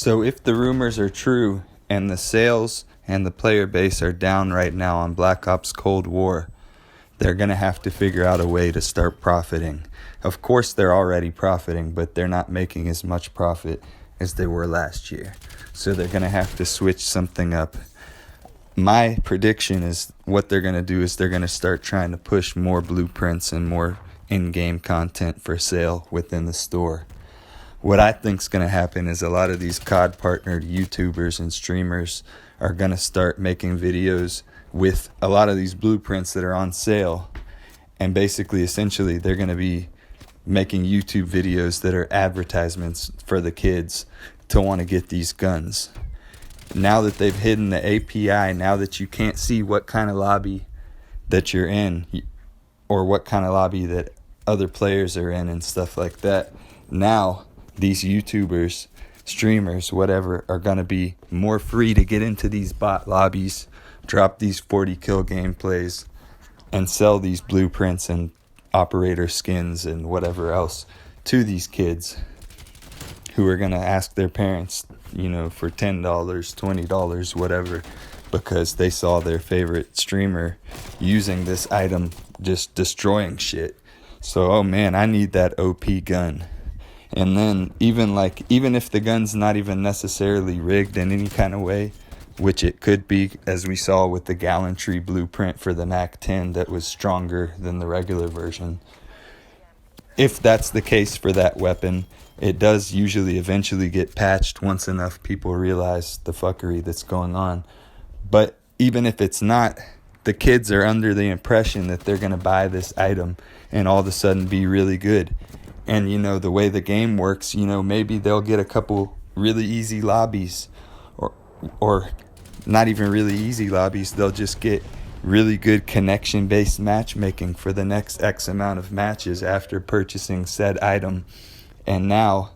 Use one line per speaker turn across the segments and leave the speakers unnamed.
So if the rumors are true and the sales and the player base are down right now on Black Ops Cold War, they're going to have to figure out a way to start profiting. Of course, they're already profiting, but they're not making as much profit as they were last year. So they're going to have to switch something up. My prediction is what they're going to do is they're going to start trying to push more blueprints and more in-game content for sale within the store. What I think is going to happen is a lot of these COD partnered YouTubers and streamers are going to start making videos with a lot of these blueprints that are on sale. And basically, essentially, they're going to be making YouTube videos that are advertisements for the kids to want to get these guns. Now that they've hidden the API, now that you can't see what kind of lobby that you're in or what kind of lobby that other players are in and stuff like that, now these YouTubers, streamers, whatever, are going to be more free to get into these bot lobbies, drop these 40 kill gameplays, and sell these blueprints and operator skins and whatever else to these kids who are going to ask their parents, for $10, $20, whatever, because they saw their favorite streamer using this item, just destroying shit. So, oh man, I need that OP gun. And then even if the gun's not even necessarily rigged in any kind of way, which it could be, as we saw with the gallantry blueprint for the MAC-10 that was stronger than the regular version. If that's the case for that weapon, it does usually eventually get patched once enough people realize the fuckery that's going on. But even if it's not, the kids are under the impression that they're going to buy this item and all of a sudden be really good. And, the way the game works, maybe they'll get a couple really easy lobbies or not even really easy lobbies. They'll just get really good connection-based matchmaking for the next X amount of matches after purchasing said item. And now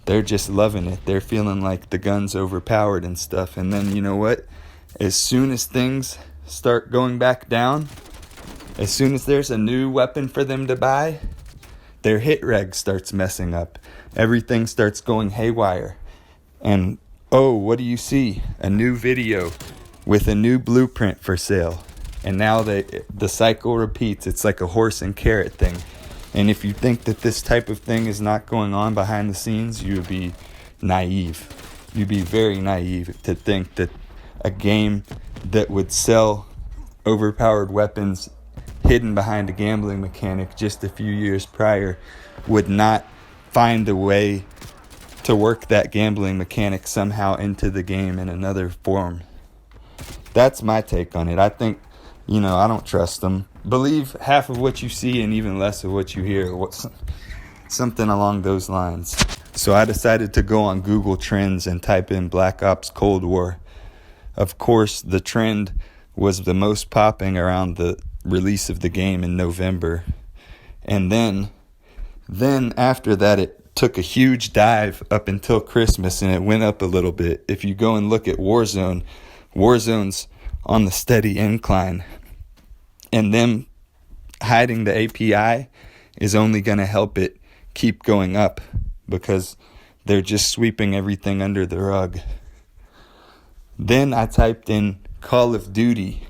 they're just loving it. They're feeling like the gun's overpowered and stuff. And then, you know what? As soon as things start going back down, as soon as there's a new weapon for them to buy, their hit reg starts messing up. Everything starts going haywire. And, oh, what do you see? A new video with a new blueprint for sale. And now the cycle repeats. It's like a horse and carrot thing. And if you think that this type of thing is not going on behind the scenes, you would be naive. You'd be very naive to think that a game that would sell overpowered weapons hidden behind a gambling mechanic just a few years prior would not find a way to work that gambling mechanic somehow into the game in another form. That's my take on it. I think, I don't trust them. Believe half of what you see and even less of what you hear. Something along those lines. So I decided to go on Google Trends and type in Black Ops Cold War. Of course, the trend was the most popping around the release of the game in November. And then after that, it took a huge dive up until Christmas, and it went up a little bit. If you go and look at Warzone's on the steady incline. And them hiding the API is only going to help it keep going up because they're just sweeping everything under the rug. Then I typed in Call of Duty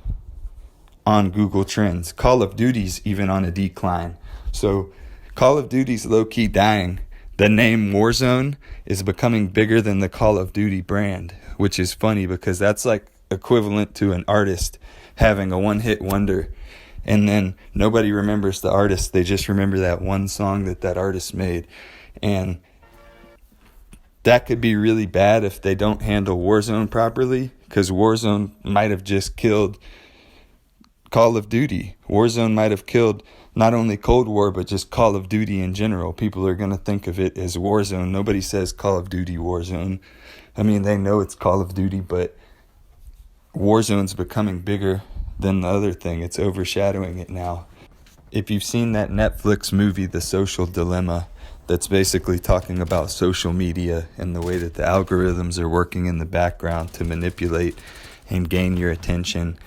on Google Trends. Call of Duty's even on a decline. So Call of Duty's low-key dying. The name Warzone is becoming bigger than the Call of Duty brand, which is funny because that's like equivalent to an artist having a one-hit wonder. And then nobody remembers the artist. They just remember that one song that artist made. And that could be really bad if they don't handle Warzone properly, because Warzone might have just killed Call of Duty. Warzone might have killed not only Cold War, but just Call of Duty in general. People are going to think of it as Warzone. Nobody says Call of Duty Warzone. I mean, they know it's Call of Duty, but Warzone's becoming bigger than the other thing. It's overshadowing it now. If you've seen that Netflix movie, The Social Dilemma, that's basically talking about social media and the way that the algorithms are working in the background to manipulate and gain your attention,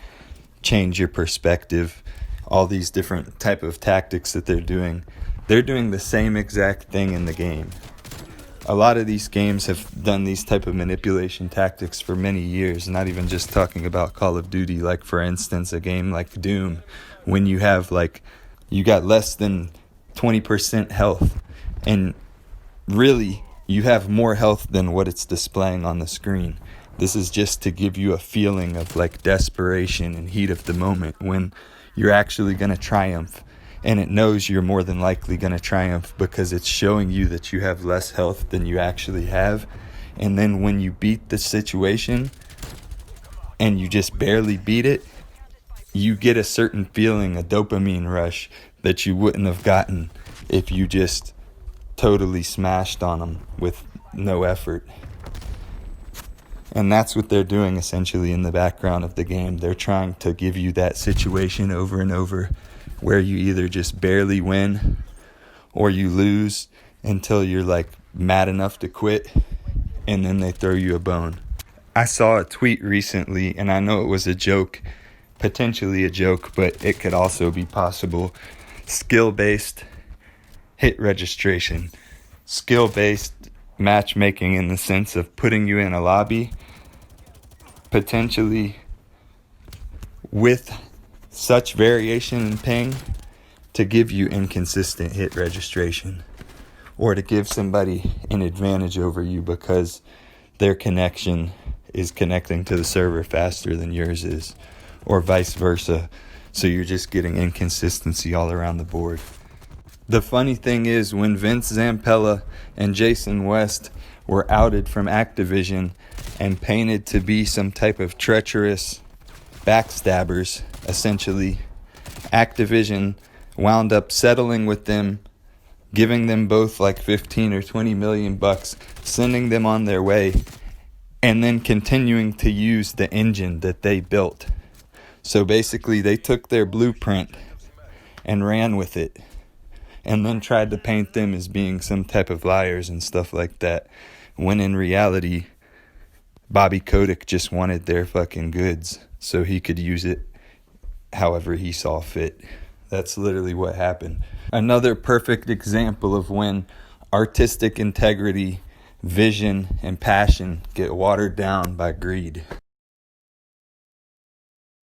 change your perspective, all these different type of tactics that they're doing the same exact thing in the game. A lot of these games have done these type of manipulation tactics for many years, not even just talking about Call of Duty. Like, for instance, a game like Doom, when you have, like, you got less than 20% health, and really, you have more health than what it's displaying on the screen. This is just to give you a feeling of, like, desperation and heat of the moment when you're actually going to triumph. And it knows you're more than likely going to triumph because it's showing you that you have less health than you actually have. And then when you beat the situation and you just barely beat it, you get a certain feeling, a dopamine rush that you wouldn't have gotten if you just totally smashed on them with no effort. And that's what they're doing essentially in the background of the game. They're trying to give you that situation over and over where you either just barely win or you lose until you're like mad enough to quit, and then they throw you a bone. I saw a tweet recently, and I know it was a joke, potentially a joke, but it could also be possible. Skill-based hit registration. Skill-based matchmaking in the sense of putting you in a lobby, potentially with such variation in ping to give you inconsistent hit registration, or to give somebody an advantage over you because their connection is connecting to the server faster than yours is, or vice versa. So you're just getting inconsistency all around the board. The funny thing is, when Vince Zampella and Jason West were outed from Activision and painted to be some type of treacherous backstabbers, essentially, Activision wound up settling with them, giving them both like 15 or 20 million bucks, sending them on their way, and then continuing to use the engine that they built. So basically, they took their blueprint and ran with it, and then tried to paint them as being some type of liars and stuff like that, when in reality, Bobby Kotick just wanted their fucking goods so he could use it however he saw fit. That's literally what happened. Another perfect example of when artistic integrity, vision, and passion get watered down by greed.